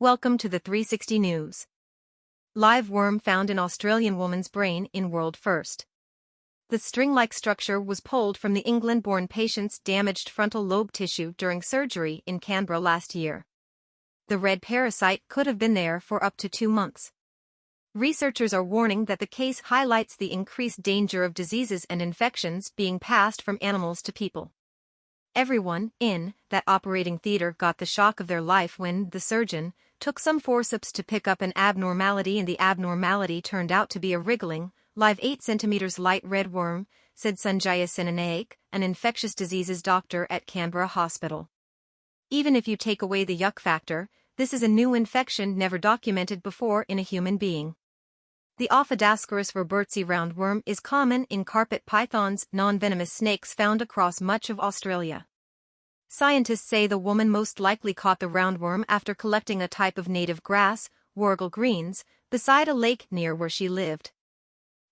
Welcome to the 360 News. Live worm found in Australian woman's brain in world first. The string-like structure was pulled from the England-born patient's damaged frontal lobe tissue during surgery in Canberra last year. The red parasite could have been there for up to 2 months. Researchers are warning that the case highlights the increased danger of diseases and infections being passed from animals to people. Everyone in that operating theater got the shock of their life when the surgeon took some forceps to pick up an abnormality, and the abnormality turned out to be a wriggling, live 8 cm light red worm, said Sanjaya Senanaik, an infectious diseases doctor at Canberra Hospital. Even if you take away the yuck factor, this is a new infection never documented before in a human being. The Ophidascaris robertsi roundworm is common in carpet pythons, non-venomous snakes found across much of Australia. Scientists say the woman most likely caught the roundworm after collecting a type of native grass, whorgle greens, beside a lake near where she lived.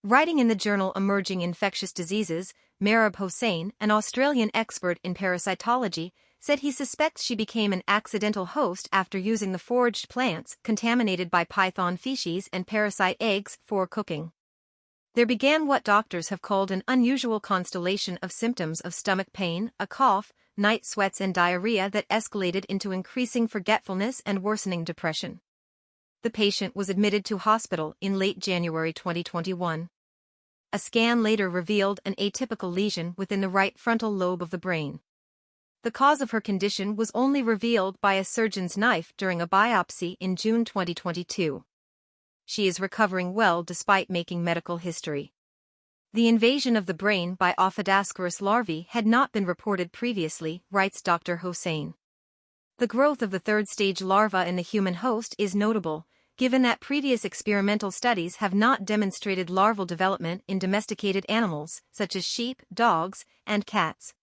Writing in the journal Emerging Infectious Diseases, Merab Hossain, an Australian expert in parasitology, said he suspects she became an accidental host after using the foraged plants contaminated by python feces and parasite eggs for cooking. There began what doctors have called an unusual constellation of symptoms of stomach pain, a cough, night sweats and diarrhea that escalated into increasing forgetfulness and worsening depression. The patient was admitted to hospital in late January 2021. A scan later revealed an atypical lesion within the right frontal lobe of the brain. The cause of her condition was only revealed by a surgeon's knife during a biopsy in June 2022. She is recovering well despite making medical history. The invasion of the brain by Ophidascaris larvae had not been reported previously, writes Dr. Hossain. The growth of the third-stage larva in the human host is notable, given that previous experimental studies have not demonstrated larval development in domesticated animals, such as sheep, dogs, and cats.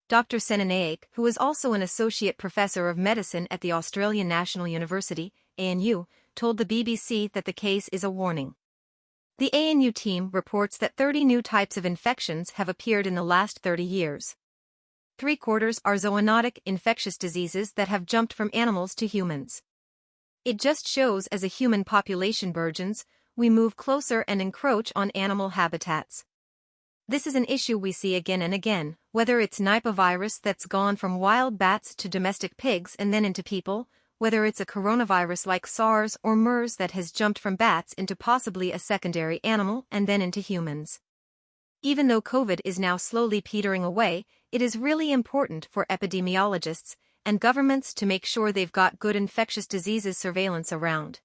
Dr. Senanaik, who is also an associate professor of medicine at the Australian National University, ANU, told the BBC that the case is a warning. The ANU team reports that 30 new types of infections have appeared in the last 30 years. 3/4 are zoonotic infectious diseases that have jumped from animals to humans. It just shows as a human population burgeons, we move closer and encroach on animal habitats. This is an issue we see again and again, whether it's Nipah virus that's gone from wild bats to domestic pigs and then into people, whether it's a coronavirus like SARS or MERS that has jumped from bats into possibly a secondary animal and then into humans. Even though COVID is now slowly petering away, it is really important for epidemiologists and governments to make sure they've got good infectious diseases surveillance around.